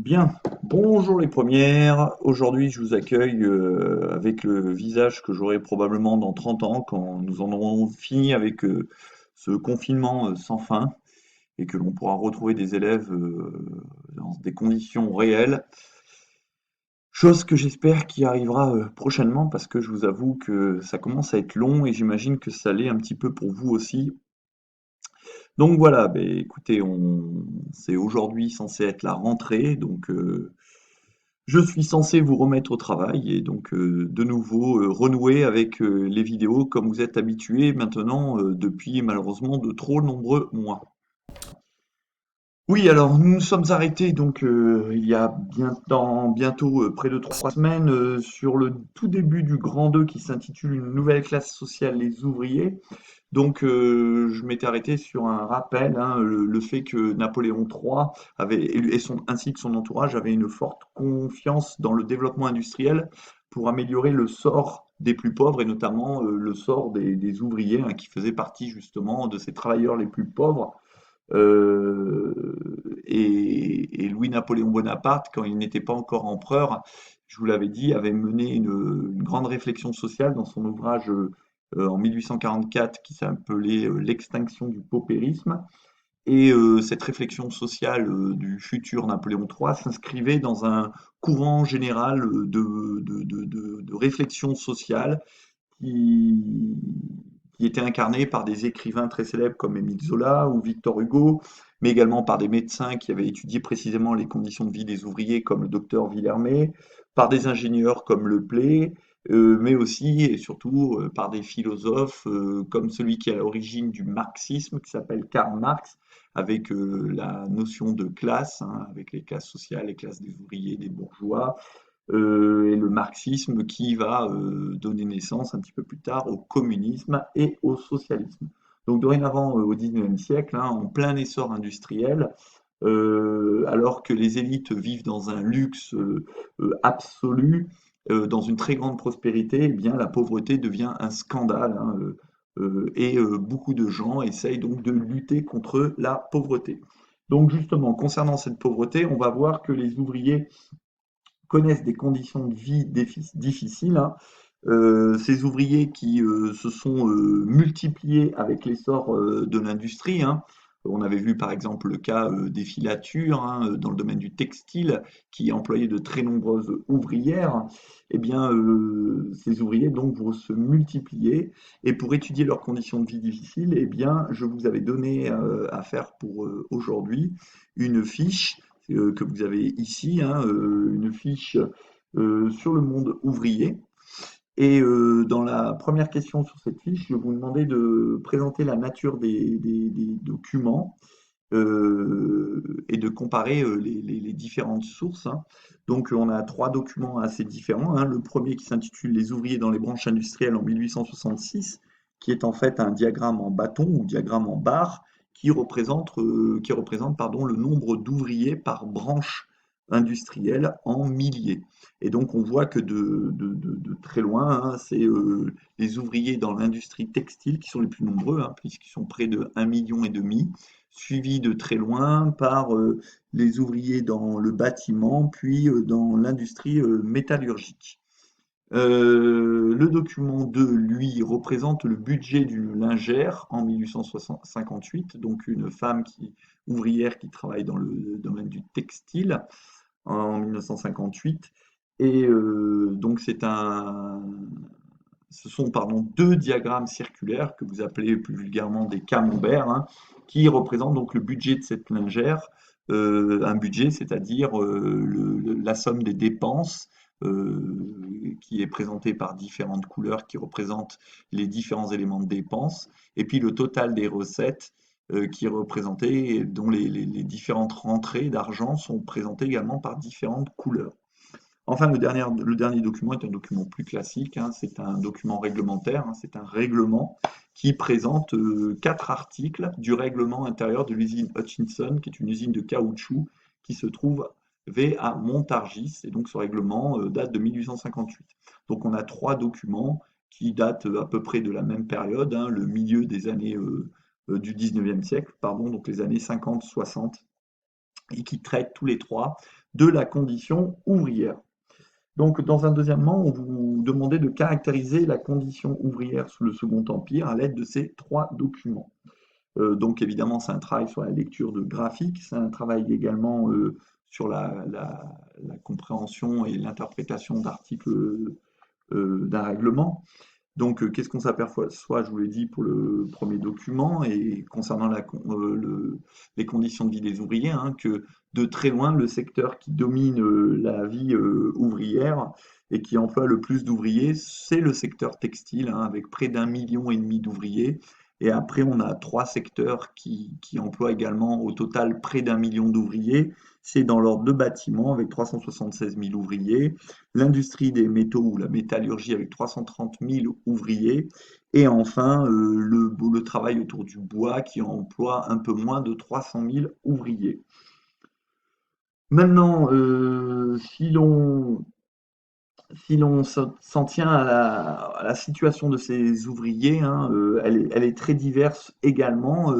Bien, bonjour les premières. Aujourd'hui, je vous accueille avec le visage que j'aurai probablement dans 30 ans quand nous en aurons fini avec ce confinement sans fin et que l'on pourra retrouver des élèves dans des conditions réelles. Chose que j'espère qui arrivera prochainement parce que je vous avoue que ça commence à être long et j'imagine que ça l'est un petit peu pour vous aussi. Donc voilà, ben, écoutez, c'est aujourd'hui censé être la rentrée, donc je suis censé vous remettre au travail et donc de nouveau renouer avec les vidéos comme vous êtes habitués maintenant depuis malheureusement de trop nombreux mois. Oui, alors nous nous sommes arrêtés donc il y a bientôt près de 3 semaines sur le tout début du grand 2 qui s'intitule Une nouvelle classe sociale, les ouvriers. Donc je m'étais arrêté sur un rappel, hein, le fait que Napoléon III ainsi que son entourage avaient une forte confiance dans le développement industriel pour améliorer le sort des plus pauvres et notamment le sort des ouvriers, hein, qui faisaient partie justement de ces travailleurs les plus pauvres. Et Louis-Napoléon Bonaparte, quand il n'était pas encore empereur, je vous l'avais dit, avait mené une grande réflexion sociale dans son ouvrage en 1844 qui s'appelait L'extinction du paupérisme. Et cette réflexion sociale du futur Napoléon III s'inscrivait dans un courant général de réflexion sociale qui, qui était incarné par des écrivains très célèbres comme Émile Zola ou Victor Hugo, mais également par des médecins qui avaient étudié précisément les conditions de vie des ouvriers comme le docteur Villermé, par des ingénieurs comme Leplay, mais aussi et surtout par des philosophes comme celui qui est à l'origine du marxisme, qui s'appelle Karl Marx, avec la notion de classe, hein, avec les classes sociales, les classes des ouvriers, des bourgeois, et le marxisme qui va donner naissance un petit peu plus tard au communisme et au socialisme. Donc dorénavant, au XIXe siècle, hein, en plein essor industriel, alors que les élites vivent dans un luxe absolu, dans une très grande prospérité, eh bien la pauvreté devient un scandale, hein, et beaucoup de gens essayent donc de lutter contre la pauvreté. Donc justement, concernant cette pauvreté, on va voir que les ouvriers connaissent des conditions de vie difficiles, hein. Ces ouvriers qui se sont multipliés avec l'essor de l'industrie, hein. On avait vu par exemple le cas des filatures, hein, dans le domaine du textile qui employait de très nombreuses ouvrières. Eh bien, ces ouvriers donc vont se multiplier et pour étudier leurs conditions de vie difficiles, eh bien, je vous avais donné à faire pour aujourd'hui une fiche que vous avez ici, hein, une fiche sur le monde ouvrier. Et dans la première question sur cette fiche, je vais vous demander de présenter la nature des documents et de comparer les différentes sources, hein. Donc on a trois documents assez différents, hein. Le premier qui s'intitule Les ouvriers dans les branches industrielles en 1866, qui est en fait un diagramme en bâton ou diagramme en barre qui représente pardon, le nombre d'ouvriers par branche industrielle en milliers. Et donc on voit que de très loin, hein, c'est les ouvriers dans l'industrie textile qui sont les plus nombreux, hein, puisqu'ils sont près de 1,5 million, suivi de très loin par les ouvriers dans le bâtiment, puis dans l'industrie métallurgique. Le document 2, lui, représente le budget d'une lingère en 1858, donc une femme ouvrière qui travaille dans le domaine du textile en 1958. Et donc ce sont pardon, deux diagrammes circulaires que vous appelez plus vulgairement des camemberts, hein, qui représentent donc le budget de cette lingère. Un budget, c'est-à-dire la somme des dépenses qui est présentée par différentes couleurs qui représentent les différents éléments de dépenses, et puis le total des recettes qui est représenté, dont les différentes rentrées d'argent sont présentées également par différentes couleurs. Enfin, le dernier document est un document plus classique, hein, c'est un document réglementaire, hein, c'est un règlement qui présente 4 articles du règlement intérieur de l'usine Hutchinson, qui est une usine de caoutchouc qui se trouve à Montargis, et donc ce règlement date de 1858. Donc on a 3 documents qui datent à peu près de la même période, hein, le milieu des années du 19e siècle, pardon, donc les années 50-60, et qui traitent tous les trois de la condition ouvrière. Donc, dans un deuxième moment, on vous demandait de caractériser la condition ouvrière sous le Second Empire à l'aide de ces trois documents. Donc, évidemment, c'est un travail sur la lecture de graphiques, c'est un travail également sur la compréhension et l'interprétation d'articles d'un règlement. Donc, qu'est-ce qu'on s'aperçoit? Soit, je vous l'ai dit, pour le premier document, et concernant les conditions de vie des ouvriers, hein, que de très loin, le secteur qui domine la vie ouvrière et qui emploie le plus d'ouvriers, c'est le secteur textile, hein, avec près d'1,5 million d'ouvriers. Et après, on a trois secteurs qui emploient également au total près d'1 million d'ouvriers. C'est dans l'ordre de bâtiment avec 376 000 ouvriers, l'industrie des métaux ou la métallurgie avec 330 000 ouvriers, et enfin le travail autour du bois qui emploie un peu moins de 300 000 ouvriers. Maintenant, si l'on s'en tient à la situation de ces ouvriers, hein, elle est très diverse également,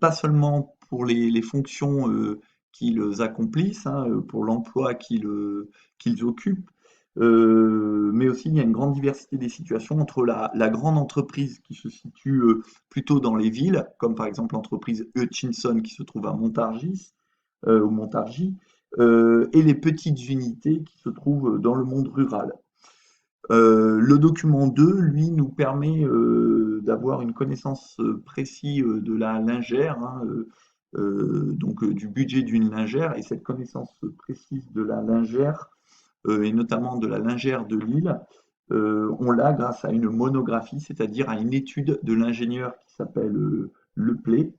pas seulement pour les fonctions qu'ils accomplissent, hein, pour l'emploi qu'ils occupent, mais aussi il y a une grande diversité des situations entre la grande entreprise qui se situe plutôt dans les villes, comme par exemple l'entreprise Hutchinson qui se trouve à Montargis, ou Montargis, et les petites unités qui se trouvent dans le monde rural. Le document 2, lui, nous permet d'avoir une connaissance précise de la lingère, hein, donc du budget d'une lingère, et cette connaissance précise de la lingère, et notamment de la lingère de Lille, on l'a grâce à une monographie, c'est-à-dire à une étude de l'ingénieur qui s'appelle Leplay,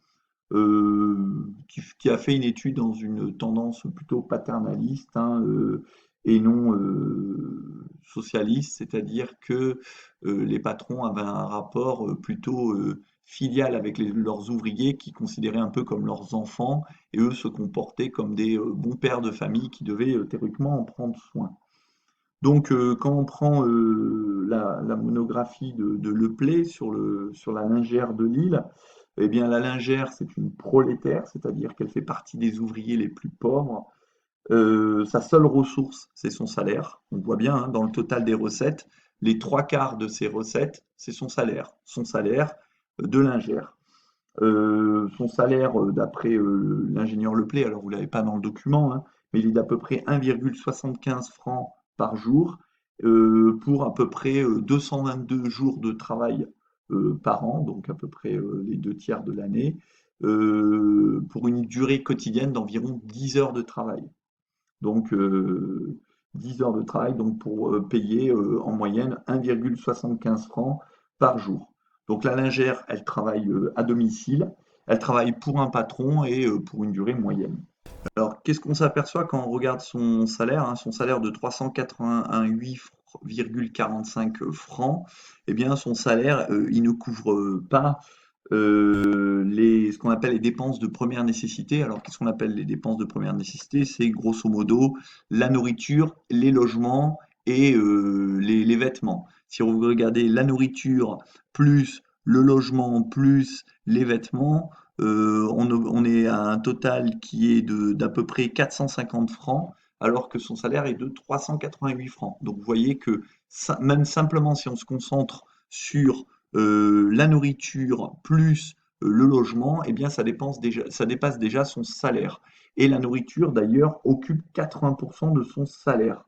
qui a fait une étude dans une tendance plutôt paternaliste, hein, et non socialiste, c'est-à-dire que les patrons avaient un rapport plutôt filial avec leurs ouvriers qui considéraient un peu comme leurs enfants, et eux se comportaient comme des bons pères de famille qui devaient théoriquement en prendre soin. Donc, quand on prend la monographie de Leplay sur la lingère de Lille, eh bien, la lingère, c'est une prolétaire, c'est-à-dire qu'elle fait partie des ouvriers les plus pauvres. Sa seule ressource, c'est son salaire. On voit bien, hein, dans le total des recettes, les trois quarts de ses recettes, c'est son salaire de lingère. Son salaire, d'après l'ingénieur Leplay, alors vous ne l'avez pas dans le document, hein, mais il est d'à peu près 1,75 francs par jour pour à peu près 222 jours de travail par an, donc à peu près les deux tiers de l'année, pour une durée quotidienne d'environ 10 heures de travail. Donc 10 heures de travail donc pour payer en moyenne 1,75 francs par jour. Donc la lingère, elle travaille à domicile, elle travaille pour un patron et pour une durée moyenne. Alors qu'est-ce qu'on s'aperçoit quand on regarde son salaire, hein, son salaire de 388,45 francs, eh bien son salaire, il ne couvre pas ce qu'on appelle les dépenses de première nécessité. Alors, qu'est-ce qu'on appelle les dépenses de première nécessité? C'est grosso modo la nourriture, les logements et les vêtements. Si vous regardez la nourriture plus le logement plus les vêtements, on est à un total qui est d'à peu près 450 francs, alors que son salaire est de 388 francs. Donc vous voyez que même simplement si on se concentre sur la nourriture plus le logement, eh bien ça dépasse déjà son salaire. Et la nourriture, d'ailleurs, occupe 80% de son salaire.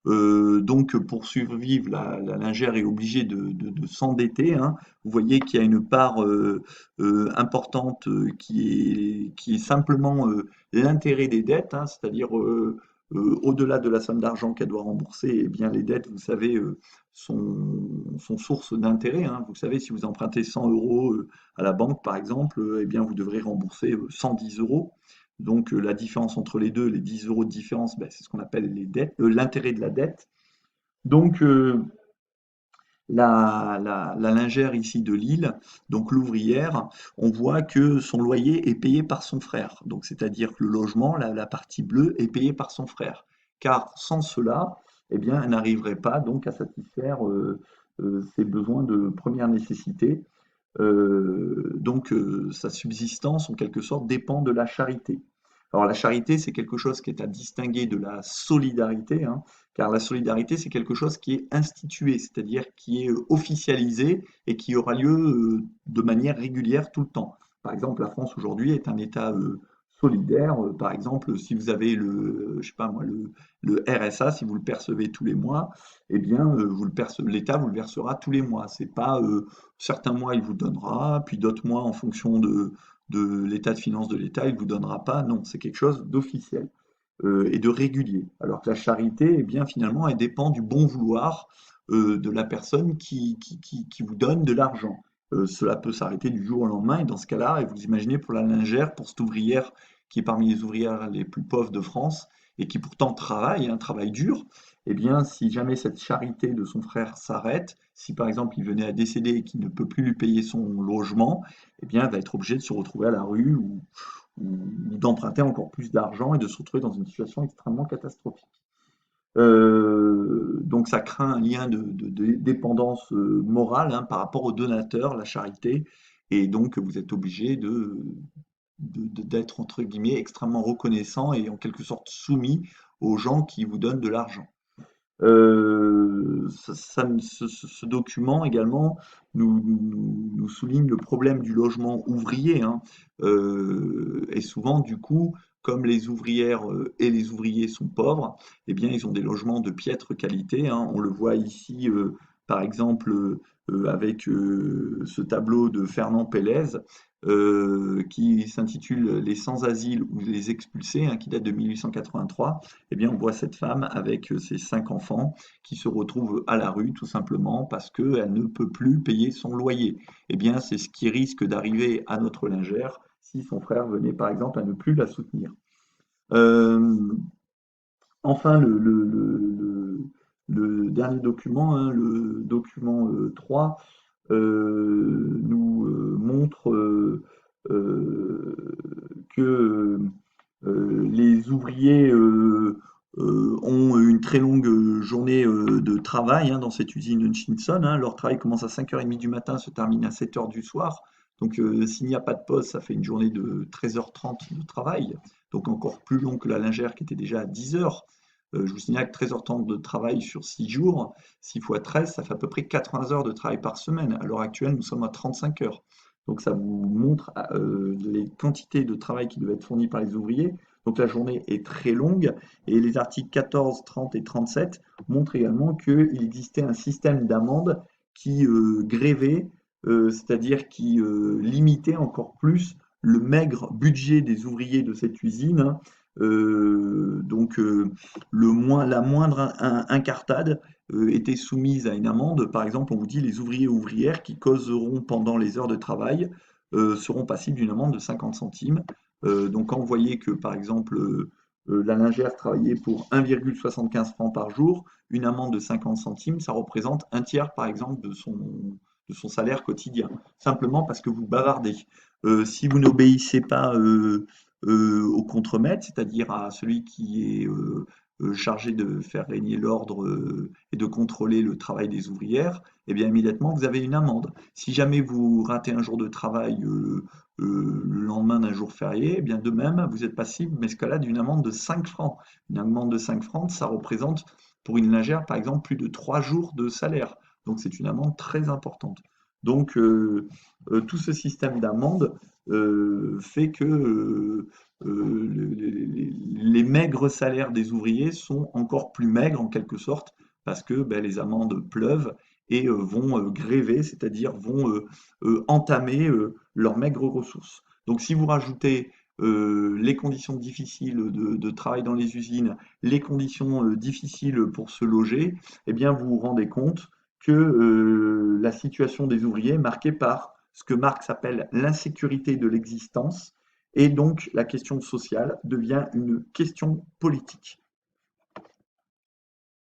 Donc, pour survivre, la lingère est obligée de s'endetter, hein. Vous voyez qu'il y a une part importante qui est simplement l'intérêt des dettes, hein, c'est-à-dire au-delà de la somme d'argent qu'elle doit rembourser, eh bien les dettes, vous savez, sont source d'intérêt, hein. Vous savez, si vous empruntez 100 euros à la banque, par exemple, eh bien vous devrez rembourser 110 euros. Donc la différence entre les deux, les 10 euros de différence, ben, c'est ce qu'on appelle les dettes, l'intérêt de la dette. Donc la lingère ici de Lille, donc l'ouvrière, on voit que son loyer est payé par son frère. Donc c'est-à-dire que le logement, la partie bleue, est payée par son frère. Car sans cela, eh bien, elle n'arriverait pas donc à satisfaire ses besoins de première nécessité. Donc sa subsistance, en quelque sorte, dépend de la charité. Alors la charité, c'est quelque chose qui est à distinguer de la solidarité, hein, car la solidarité, c'est quelque chose qui est institué, c'est-à-dire qui est officialisé et qui aura lieu de manière régulière tout le temps. Par exemple, la France aujourd'hui est un État solidaire. Par exemple, si vous avez je sais pas moi, le RSA, si vous le percevez tous les mois, eh bien, l'État vous le versera tous les mois. C'est pas certains mois il vous donnera, puis d'autres mois en fonction de l'état de finances de l'État, il ne vous donnera pas. Non, c'est quelque chose d'officiel et de régulier. Alors que la charité, eh bien, finalement, elle dépend du bon vouloir de la personne qui vous donne de l'argent. Cela peut s'arrêter du jour au lendemain, et dans ce cas-là, et vous imaginez pour la lingère, pour cette ouvrière qui est parmi les ouvrières les plus pauvres de France, et qui pourtant travaille, un travail dur, eh bien, si jamais cette charité de son frère s'arrête, si par exemple il venait à décéder et qu'il ne peut plus lui payer son logement, eh bien, elle va être obligée de se retrouver à la rue ou d'emprunter encore plus d'argent et de se retrouver dans une situation extrêmement catastrophique. Donc ça craint un lien de dépendance morale, hein, par rapport au donateur, la charité, et donc vous êtes obligé d'être entre guillemets extrêmement reconnaissant et en quelque sorte soumis aux gens qui vous donnent de l'argent. Ce document également nous souligne le problème du logement ouvrier, hein. Et souvent, du coup, comme les ouvrières et les ouvriers sont pauvres, eh bien, ils ont des logements de piètre qualité, hein. On le voit ici, par exemple, avec ce tableau de Fernand Pélez, qui s'intitule Les sans-asile ou les expulsés, hein, qui date de 1883. Eh bien, on voit cette femme avec ses 5 enfants qui se retrouvent à la rue tout simplement parce qu'elle ne peut plus payer son loyer. Eh bien, c'est ce qui risque d'arriver à notre lingère si son frère venait par exemple à ne plus la soutenir. Euh, enfin, le dernier document, hein, le document 3, nous montre euh, que les ouvriers ont une très longue journée de travail, hein, dans cette usine Hutchinson, hein. Leur travail commence à 5h30 du matin, se termine à 7h du soir. Donc s'il n'y a pas de pause, ça fait une journée de 13h30 de travail, donc encore plus long que la lingère qui était déjà à 10h. Je vous signale que 13h30 de travail sur 6 jours, 6 fois 13, ça fait à peu près 80 heures de travail par semaine. À l'heure actuelle, nous sommes à 35 heures. Donc ça vous montre les quantités de travail qui doivent être fournies par les ouvriers. Donc la journée est très longue et les articles 14, 30 et 37 montrent également qu'il existait un système d'amende qui grévait, c'est-à-dire qui limitait encore plus le maigre budget des ouvriers de cette usine, hein. Donc la moindre incartade était soumise à une amende. Par exemple, on vous dit les ouvriers et ouvrières qui causeront pendant les heures de travail seront passibles d'une amende de 50 centimes. Donc quand vous voyez que par exemple la lingère travaillait pour 1,75 francs par jour, une amende de 50 centimes, ça représente un tiers par exemple de son salaire quotidien, simplement parce que vous bavardez. Si vous n'obéissez pas au contremaître, c'est-à-dire à celui qui est chargé de faire régner l'ordre et de contrôler le travail des ouvrières, eh bien immédiatement vous avez une amende. Si jamais vous ratez un jour de travail le lendemain d'un jour férié, eh bien de même vous êtes passible, mais ce cas-là, d'une amende de 5 francs. Une amende de 5 francs, ça représente pour une lingère par exemple plus de 3 jours de salaire. Donc c'est une amende très importante. Donc tout ce système d'amende fait que les maigres salaires des ouvriers sont encore plus maigres en quelque sorte parce que ben, les amendes pleuvent et vont gréver, c'est-à-dire vont entamer leurs maigres ressources. Donc si vous rajoutez les conditions difficiles de travail dans les usines, les conditions difficiles pour se loger, eh bien vous vous rendez compte que la situation des ouvriers est marquée par ce que Marx appelle l'insécurité de l'existence, et donc la question sociale devient une question politique.